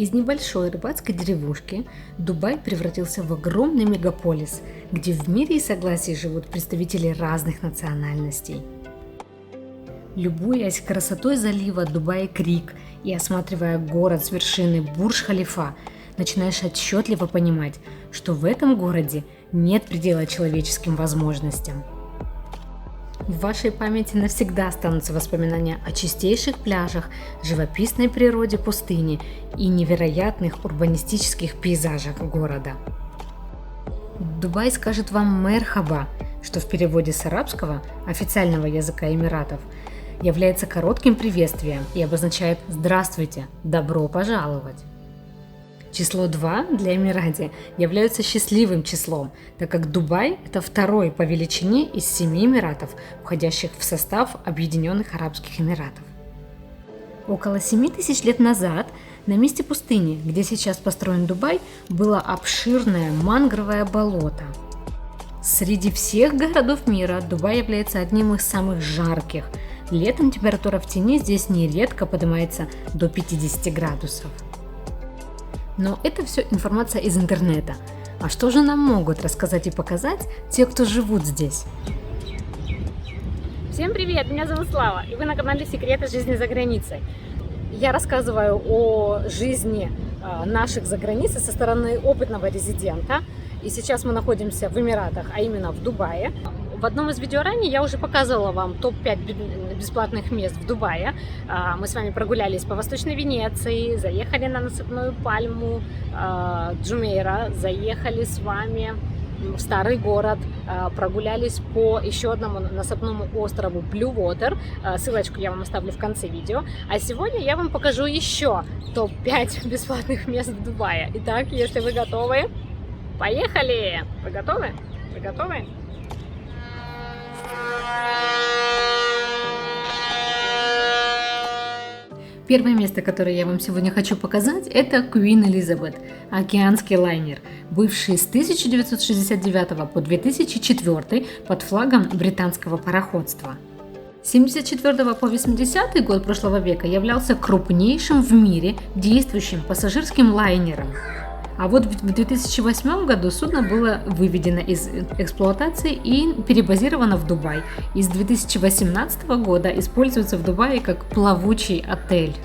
Из небольшой рыбацкой деревушки Дубай превратился в огромный мегаполис, где в мире и согласии живут представители разных национальностей. Любуясь красотой залива Дубай-Крик и осматривая город с вершины Бурдж-Халифа, начинаешь отчетливо понимать, что в этом городе нет предела человеческим возможностям. В вашей памяти навсегда останутся воспоминания о чистейших пляжах, живописной природе пустыни и невероятных урбанистических пейзажах города. Дубай скажет вам «мерхаба», что в переводе с арабского, официального языка Эмиратов, является коротким приветствием и обозначает «здравствуйте», «добро пожаловать». Число 2 для Эмирати является счастливым числом, так как Дубай – это второй по величине из 7 Эмиратов, входящих в состав Объединенных Арабских Эмиратов. Около 7000 лет назад на месте пустыни, где сейчас построен Дубай, было обширное мангровое болото. Среди всех городов мира Дубай является одним из самых жарких. Летом температура в тени здесь нередко поднимается до 50 градусов. Но это все информация из интернета. А что же нам могут рассказать и показать те, кто живут здесь? Всем привет, меня зовут Слава, и вы на канале Секреты жизни за границей. Я рассказываю о жизни наших за границей со стороны опытного резидента. И сейчас мы находимся в Эмиратах, а именно в Дубае. В одном из видео ранее я уже показывала вам топ-5 бесплатных мест в Дубае. Мы с вами прогулялись по Восточной Венеции, заехали на насыпную пальму Джумейра, заехали с вами в старый город, прогулялись по еще одному насыпному острову Blue Water. Ссылочку я вам оставлю в конце видео. А сегодня я вам покажу еще топ-5 бесплатных мест в Дубае. Итак, если вы готовы, поехали! Вы готовы? Вы готовы? Первое место, которое я вам сегодня хочу показать, это Queen Elizabeth, океанский лайнер, бывший с 1969 по 2004 под флагом британского пароходства. С 1974 по 80 год прошлого века являлся крупнейшим в мире действующим пассажирским лайнером. А вот в 2008 году судно было выведено из эксплуатации и перебазировано в Дубай. И с 2018 года используется в Дубае как плавучий отель.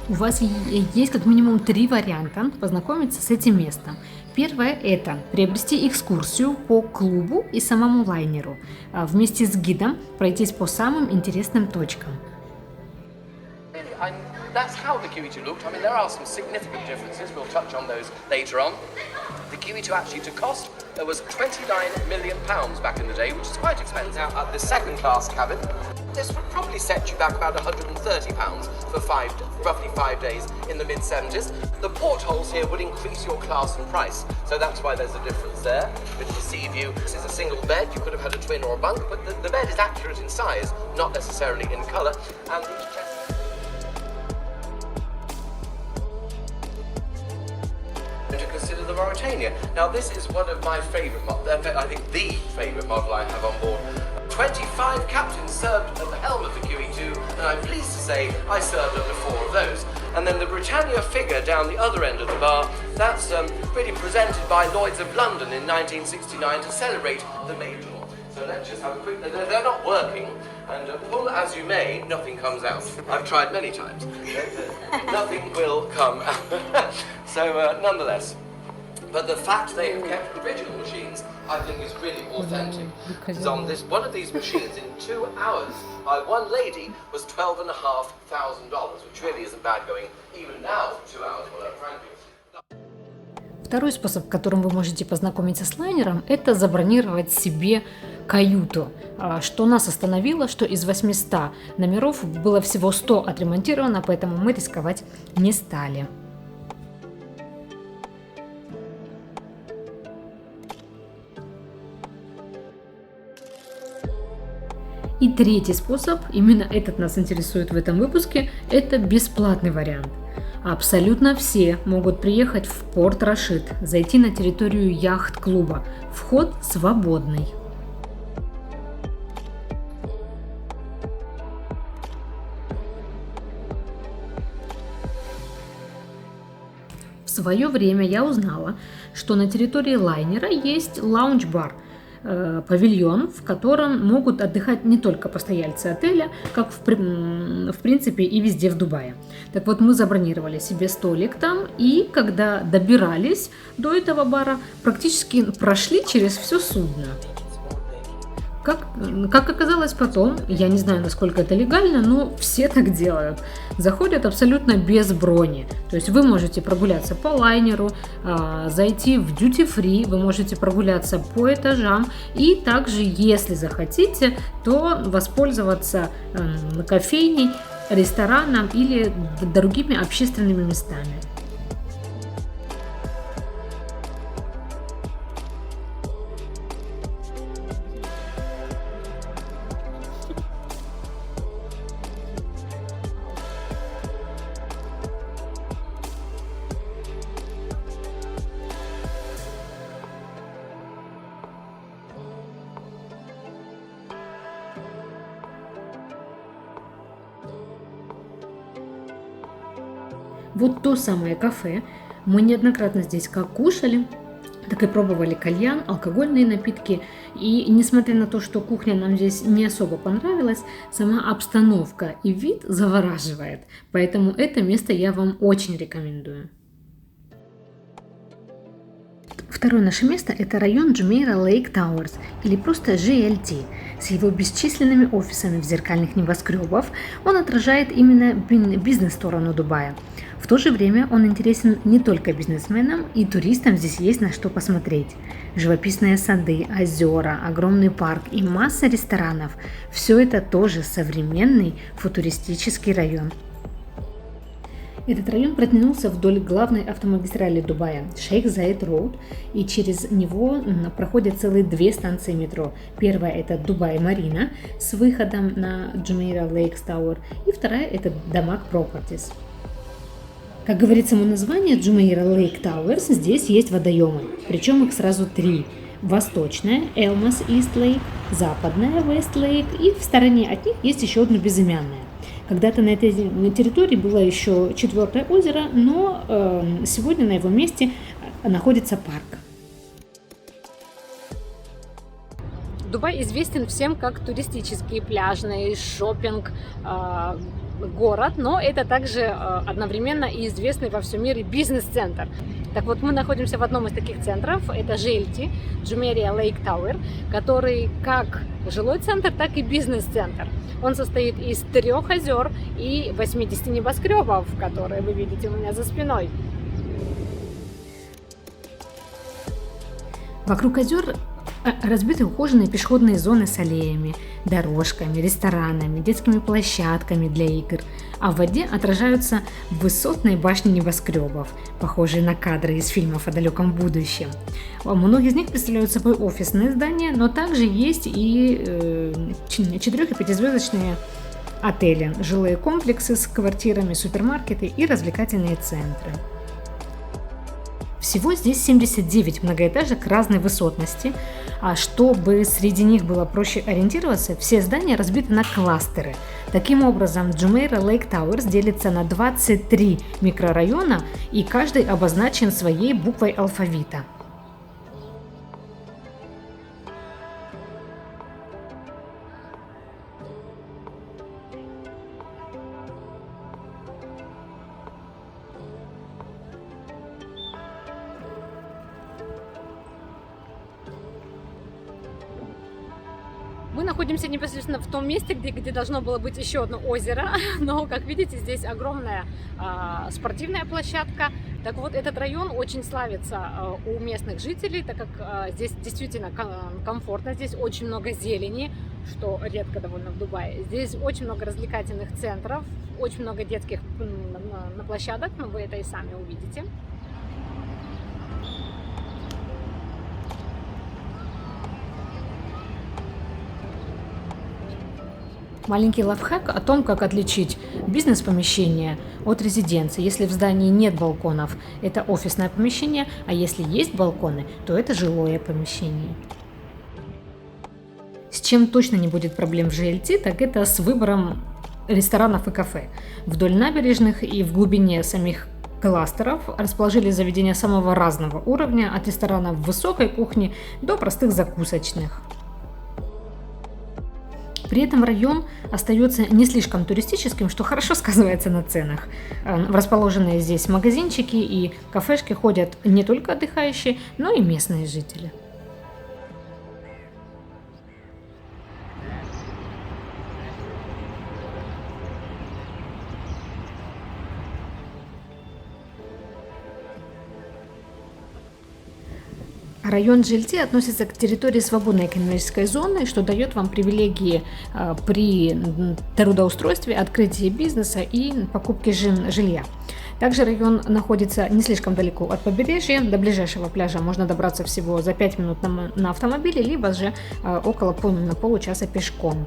У вас есть как минимум 3 варианта познакомиться с этим местом. Первое – это приобрести экскурсию по клубу и самому лайнеру. Вместе с гидом пройтись по самым интересным точкам. That's how the QE2 looked. I mean, there are some significant differences. We'll touch on those later on. The QE2 actually, to cost, there was £29 million back in the day, which is quite expensive. Now, at the second class cabin, this would probably set you back about £130 for roughly 5 days in the mid-70s. The portholes here would increase your class and price, so that's why there's a difference there. With the sea view, this is a single bed. You could have had a twin or a bunk, but the bed is accurate in size, not necessarily in colour. And these chests to consider the Mauritania. Now this is one of my favourite models, I think the favourite model I have on board. 25 captains served at the helm of the QE2, and I'm pleased to say I served under 4 of those. And then the Britannia figure down the other end of the bar, that's really presented by Lloyd's of London in 1969 to celebrate the Maiden War. So let's just have a quick, they're not working, and pull as you may, nothing comes out. I've tried many times. Nothing will come out. So nonetheless, but the fact they have kept original machines, I think is really authentic. Because on this, one of these machines in 2 hours, by one lady, was $12,500, which really isn't bad going even now for 2 hours, well, frankly. Второй способ, которым вы можете познакомиться с лайнером, это забронировать себе каюту. Что нас остановило, что из 800 номеров было всего 100 отремонтировано, поэтому мы рисковать не стали. И третий способ, именно этот нас интересует в этом выпуске, это бесплатный вариант. Абсолютно все могут приехать в порт Рашид, зайти на территорию яхт-клуба. Вход свободный. свое время я узнала, что на территории лайнера есть лаунж-бар, павильон, в котором могут отдыхать не только постояльцы отеля, как в принципе и везде в Дубае. Так вот, мы забронировали себе столик там, и когда добирались до этого бара, практически прошли через все судно. Как оказалось потом, я не знаю, насколько это легально, но все так делают. Заходят абсолютно без брони. То есть вы можете прогуляться по лайнеру, зайти в duty-free, вы можете прогуляться по этажам и также, если захотите, то воспользоваться кофейней, рестораном или другими общественными местами. Вот то самое кафе. Мы неоднократно здесь как кушали, так и пробовали кальян, алкогольные напитки. И несмотря на то, что кухня нам здесь не особо понравилась, сама обстановка и вид завораживает. Поэтому это место я вам очень рекомендую. Второе наше место – это район Jumeirah Lake Towers, или просто JLT. С его бесчисленными офисами в зеркальных небоскребов он отражает именно бизнес-сторону Дубая. В то же время он интересен не только бизнесменам, и туристам здесь есть на что посмотреть. Живописные сады, озера, огромный парк и масса ресторанов – все это тоже современный футуристический район. Этот район протянулся вдоль главной автомагистрали Дубая – Шейх Заид Роуд, и через него проходят целые две станции метро. Первая – это Дубай Марина с выходом на Jumeirah Lake Tower, и вторая – это Дамаг Properties. Как говорит само название Jumeirah Lake Towers, здесь есть водоемы, причем их сразу три. Восточная – Elmas East Lake, западная – West Lake, и в стороне от них есть еще одно безымянное. Когда-то на этой территории было еще четвертое озеро, но сегодня на его месте находится парк. Дубай известен всем как туристический, пляжный, шопинг, город, но это также одновременно и известный во всем мире бизнес-центр. Так вот, мы находимся в одном из таких центров, это JLT, Jumeirah Lake Tower, который как жилой центр, так и бизнес-центр. Он состоит из 3 озер и 80 небоскребов, которые вы видите у меня за спиной. Вокруг озер разбиты ухоженные пешеходные зоны с аллеями, дорожками, ресторанами, детскими площадками для игр, а в воде отражаются высотные башни небоскребов, похожие на кадры из фильмов о далеком будущем. Многие из них представляют собой офисные здания, но также есть и 4- и 5-звездочные отели, жилые комплексы с квартирами, супермаркеты и развлекательные центры. Всего здесь 79 многоэтажек разной высотности, а чтобы среди них было проще ориентироваться, все здания разбиты на кластеры. Таким образом, Jumeirah Lake Towers делится на 23 микрорайона, и каждый обозначен своей буквой алфавита. Мы находимся непосредственно в том месте, где должно было быть еще одно озеро, но, как видите, здесь огромная спортивная площадка. Так вот, этот район очень славится у местных жителей, так как здесь действительно комфортно, здесь очень много зелени, что редко довольно в Дубае. Здесь очень много развлекательных центров, очень много детских площадок, но вы это и сами увидите. Маленький лайфхак о том, как отличить бизнес-помещение от резиденции. Если в здании нет балконов, это офисное помещение, а если есть балконы, то это жилое помещение. С чем точно не будет проблем в JLT, так это с выбором ресторанов и кафе. Вдоль набережных и в глубине самих кластеров расположились заведения самого разного уровня, от ресторанов высокой кухни до простых закусочных. При этом район остается не слишком туристическим, что хорошо сказывается на ценах. В расположенные здесь магазинчики и кафешки ходят не только отдыхающие, но и местные жители. Район GLT относится к территории свободной экономической зоны, что дает вам привилегии при трудоустройстве, открытии бизнеса и покупке жилья. Также район находится не слишком далеко от побережья. До ближайшего пляжа можно добраться всего за 5 минут на автомобиле, либо же около получаса пешком.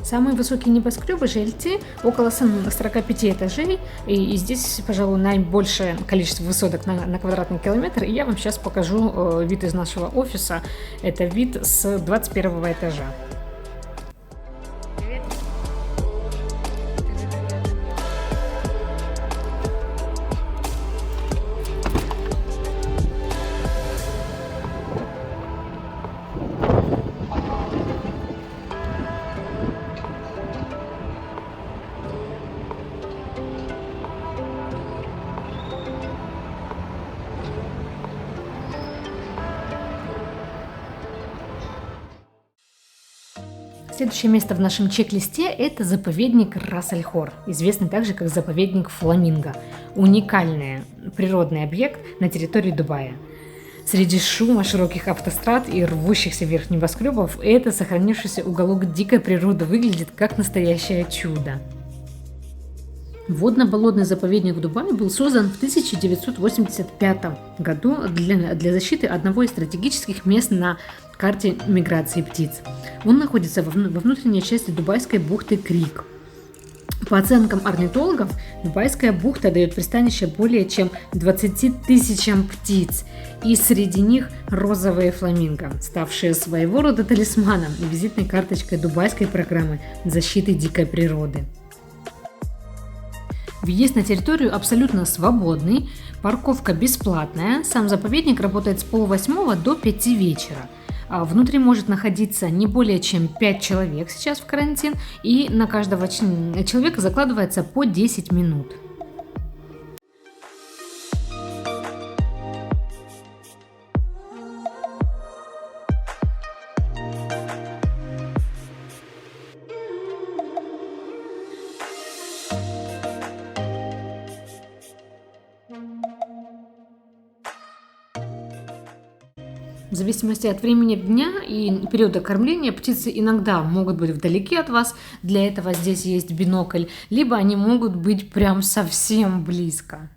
Самые высокие небоскребы GLT около 45 этажей, и здесь, пожалуй, наибольшее количество высоток на квадратный километр. И я вам сейчас покажу вид из нашего офиса. Это вид с 21 этажа. Следующее место в нашем чек-листе – это заповедник Рас-Аль-Хор, известный также как заповедник Фламинго. Уникальный природный объект на территории Дубая. Среди шума широких автострад и рвущихся вверх небоскребов это сохранившийся уголок дикой природы выглядит как настоящее чудо. Водно-болотный заповедник в Дубае был создан в 1985 году для защиты одного из стратегических мест на карте миграции птиц. Он находится во внутренней части Дубайской бухты Крик. По оценкам орнитологов, Дубайская бухта дает пристанище более чем 20 тысячам птиц, и среди них розовые фламинго, ставшие своего рода талисманом и визитной карточкой дубайской программы защиты дикой природы. Въезд на территорию абсолютно свободный, парковка бесплатная, сам заповедник работает с 7:30 до 5 вечера. Внутри может находиться не более чем 5 человек сейчас в карантин, и на каждого человека закладывается по 10 минут. В зависимости от времени дня и периода кормления птицы иногда могут быть вдалеке от вас, для этого здесь есть бинокль, либо они могут быть прям совсем близко.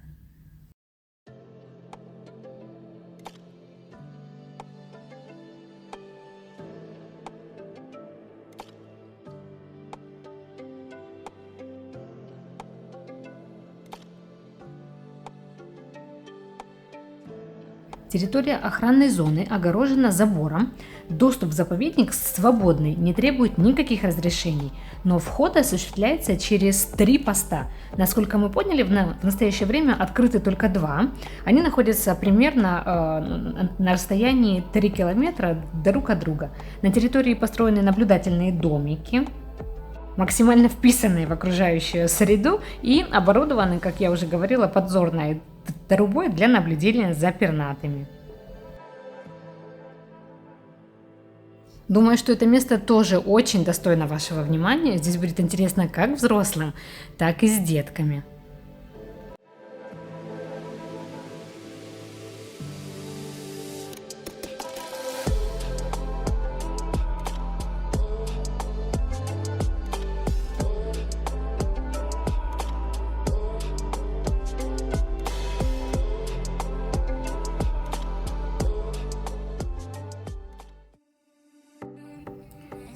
Территория охранной зоны огорожена забором. Доступ в заповедник свободный, не требует никаких разрешений, но вход осуществляется через 3 поста. Насколько мы поняли, в настоящее время открыты только 2. Они находятся примерно на расстоянии 3 километра друг от друга. На территории построены наблюдательные домики, максимально вписанные в окружающую среду и оборудованы, как я уже говорила, подзорной трубой для наблюдения за пернатыми. Думаю, что это место тоже очень достойно вашего внимания. Здесь будет интересно как взрослым, так и с детками.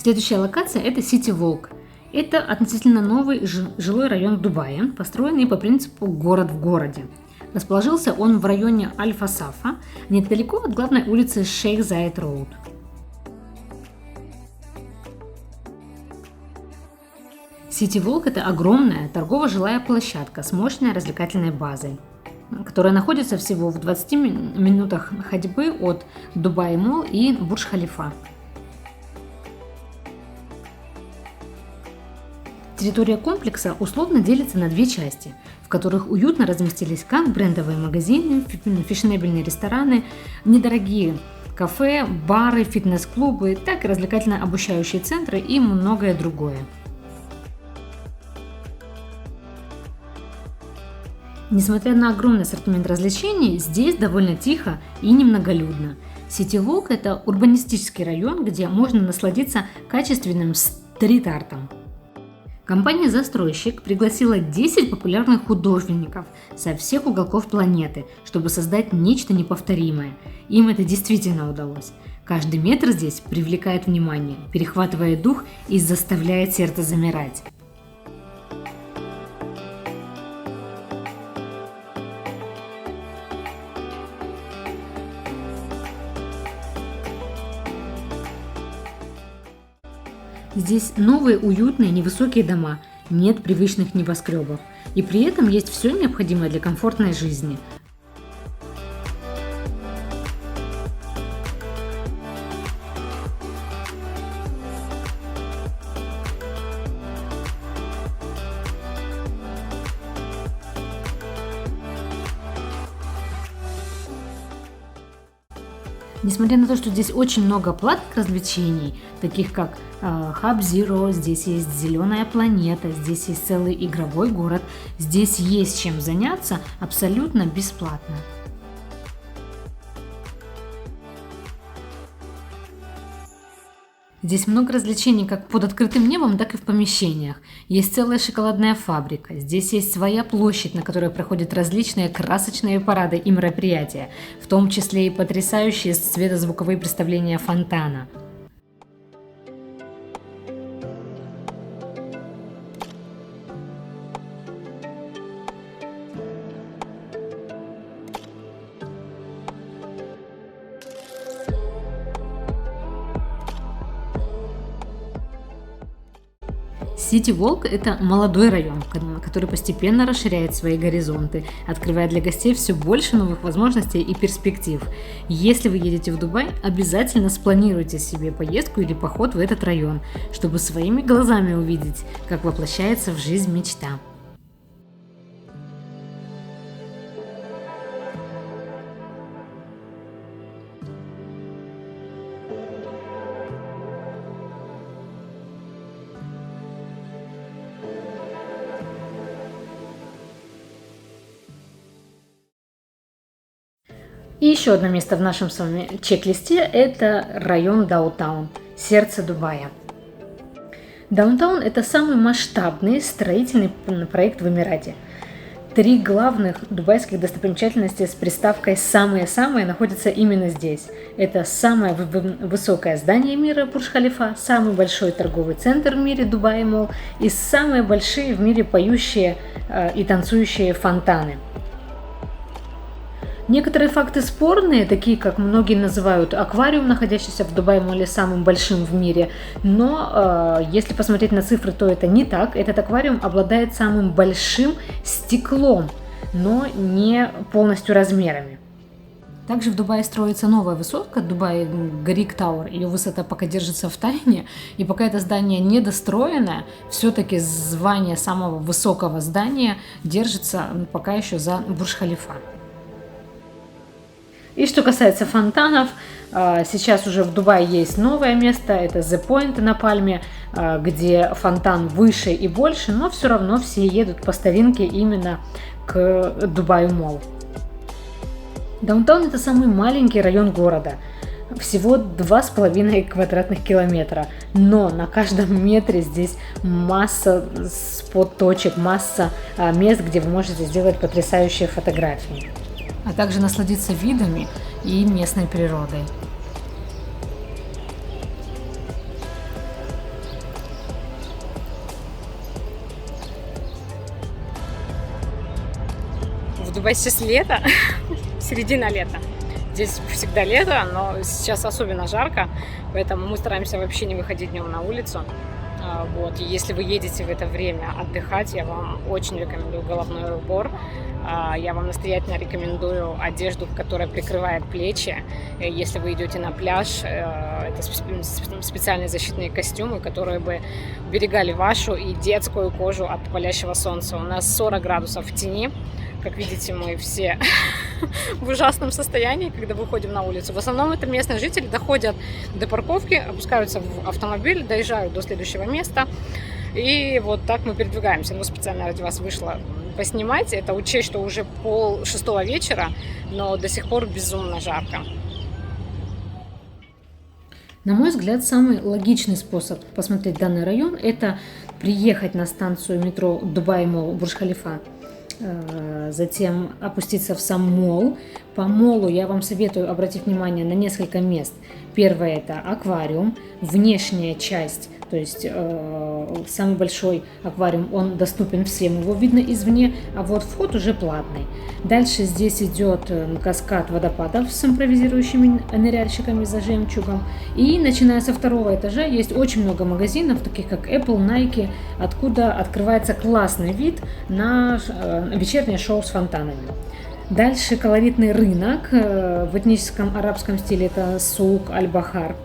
Следующая локация – это City Walk. Это относительно новый жилой район Дубая, построенный по принципу «город в городе». Расположился он в районе Аль-Фасафа, недалеко от главной улицы Шейх Заед Роуд. City Walk – это огромная торгово-жилая площадка с мощной развлекательной базой, которая находится всего в 20 минутах ходьбы от Дубай Молл и Бурдж-Халифа. Территория комплекса условно делится на две части, в которых уютно разместились как брендовые магазины, фешенебельные рестораны, недорогие кафе, бары, фитнес-клубы, так и развлекательно-обучающие центры и многое другое. Несмотря на огромный ассортимент развлечений, здесь довольно тихо и немноголюдно. City Walk – это урбанистический район, где можно насладиться качественным стрит-артом. Компания-застройщик пригласила 10 популярных художников со всех уголков планеты, чтобы создать нечто неповторимое. Им это действительно удалось. Каждый метр здесь привлекает внимание, перехватывая дух и заставляет сердце замирать. Здесь новые, уютные, невысокие дома, нет привычных небоскребов. И при этом есть все необходимое для комфортной жизни. Несмотря на то, что здесь очень много платных развлечений, таких как Hub Zero, здесь есть зеленая планета, здесь есть целый игровой город, здесь есть чем заняться абсолютно бесплатно. Здесь много развлечений как под открытым небом, так и в помещениях. Есть целая шоколадная фабрика. Здесь есть своя площадь, на которой проходят различные красочные парады и мероприятия, в том числе и потрясающие светозвуковые представления фонтана. City Walk – это молодой район, который постепенно расширяет свои горизонты, открывая для гостей все больше новых возможностей и перспектив. Если вы едете в Дубай, обязательно спланируйте себе поездку или поход в этот район, чтобы своими глазами увидеть, как воплощается в жизнь мечта. И еще одно место в нашем с вами чек-листе – это район Даунтаун, сердце Дубая. Даунтаун – это самый масштабный строительный проект в Эмирате. 3 главных дубайских достопримечательности с приставкой «самые-самые» находятся именно здесь. Это самое высокое здание мира Бурдж-Халифа, самый большой торговый центр в мире Дубай Молл и самые большие в мире поющие и танцующие фонтаны. Некоторые факты спорные, такие как многие называют аквариум, находящийся в Дубай-молле, самым большим в мире, но если посмотреть на цифры, то это не так. Этот аквариум обладает самым большим стеклом, но не полностью размерами. Также в Дубае строится новая высотка, Дубай Гарик Тауэр. Ее высота пока держится в тайне, и пока это здание недостроенное, все-таки звание самого высокого здания держится пока еще за Бурдж-Халифа. И что касается фонтанов, сейчас уже в Дубае есть новое место, это The Point на Пальме, где фонтан выше и больше, но все равно все едут по старинке именно к Дубаю Молл. Даунтаун – это самый маленький район города, всего 2,5 квадратных километра, но на каждом метре здесь масса спот-точек, масса мест, где вы можете сделать потрясающие фотографии, а также насладиться видами и местной природой. В Дубае сейчас лето, середина лета. Здесь всегда лето, но сейчас особенно жарко, поэтому мы стараемся вообще не выходить днем на улицу. Вот. И если вы едете в это время отдыхать, я вам очень рекомендую головной убор. Я вам настоятельно рекомендую одежду, которая прикрывает плечи. Если вы идете на пляж, это специальные защитные костюмы, которые бы уберегали вашу и детскую кожу от палящего солнца. У нас 40 градусов в тени. Как видите, мы все в ужасном состоянии, когда выходим на улицу. В основном это местные жители доходят до парковки, опускаются в автомобиль, доезжают до следующего места. И вот так мы передвигаемся. Ну, специально ради вас вышла поснимать. Это учесть, что уже 5:30 вечера, но до сих пор безумно жарко. На мой взгляд, самый логичный способ посмотреть данный район – это приехать на станцию метро Дубай Молл Бурдж-Халифа, затем опуститься в сам молл. По моллу я вам советую обратить внимание на несколько мест. Первое – это аквариум, внешняя часть, то есть самый большой аквариум, он доступен всем, его видно извне, а вот вход уже платный. Дальше здесь идет каскад водопадов с импровизирующими ныряльщиками за жемчугом. И начиная со 2-го этажа есть очень много магазинов, таких как Apple, Nike, откуда открывается классный вид на вечернее шоу с фонтанами. Дальше колоритный рынок в этническом арабском стиле, это Сук Аль-Бахар.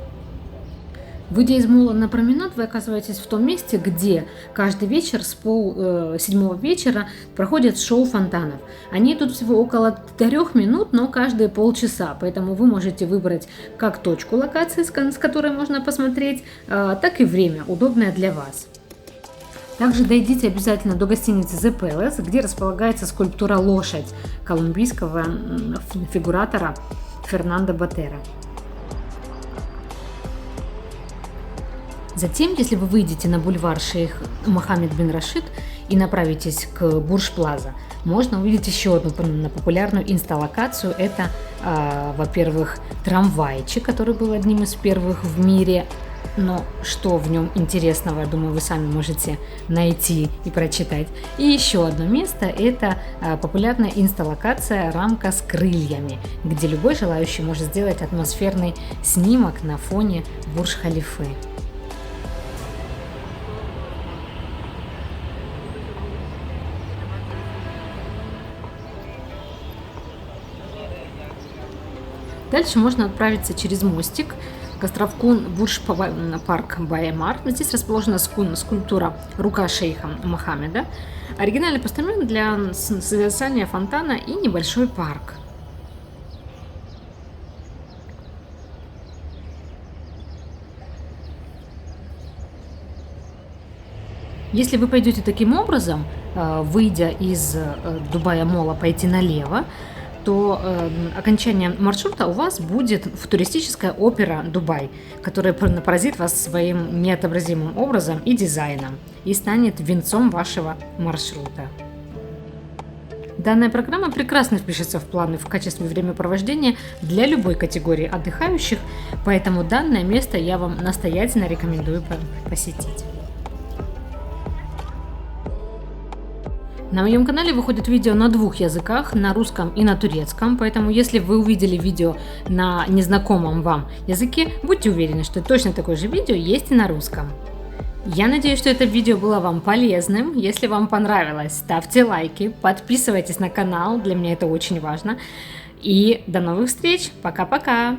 Выйдя из молла на променад, вы оказываетесь в том месте, где каждый вечер с 7:30 вечера проходят шоу фонтанов. Они идут всего около 3 минут, но каждые полчаса, поэтому вы можете выбрать как точку локации, с которой можно посмотреть, так и время, удобное для вас. Также дойдите обязательно до гостиницы The Palace, где располагается скульптура «Лошадь» колумбийского фигуратора Фернандо Ботера. Затем, если вы выйдете на бульвар Шейх Мохаммед бин Рашид и направитесь к Бурдж-Плаза, можно увидеть еще одну популярную инсталлокацию. Это, во-первых, трамвайчик, который был одним из первых в мире. Но что в нем интересного, я думаю, вы сами можете найти и прочитать. И еще одно место – это популярная инсталлокация «Рамка с крыльями», где любой желающий может сделать атмосферный снимок на фоне Бурдж-Халифы. Дальше можно отправиться через мостик к островку Бурдж-Парк Бай-Амар. Здесь расположена скульптура «Рука шейха Мохаммеда», оригинальный постамент для созерцания фонтана и небольшой парк. Если вы пойдете таким образом, выйдя из Дубая Молла, пойти налево, то окончание маршрута у вас будет футуристическая опера Дубай, которая поразит вас своим неотобразимым образом и дизайном и станет венцом вашего маршрута. Данная программа прекрасно впишется в планы в качестве времяпровождения для любой категории отдыхающих, поэтому данное место я вам настоятельно рекомендую посетить. На моем канале выходят видео на 2 языках, на русском и на турецком, поэтому если вы увидели видео на незнакомом вам языке, будьте уверены, что точно такое же видео есть и на русском. Я надеюсь, что это видео было вам полезным. Если вам понравилось, ставьте лайки, подписывайтесь на канал, для меня это очень важно. И до новых встреч, пока-пока!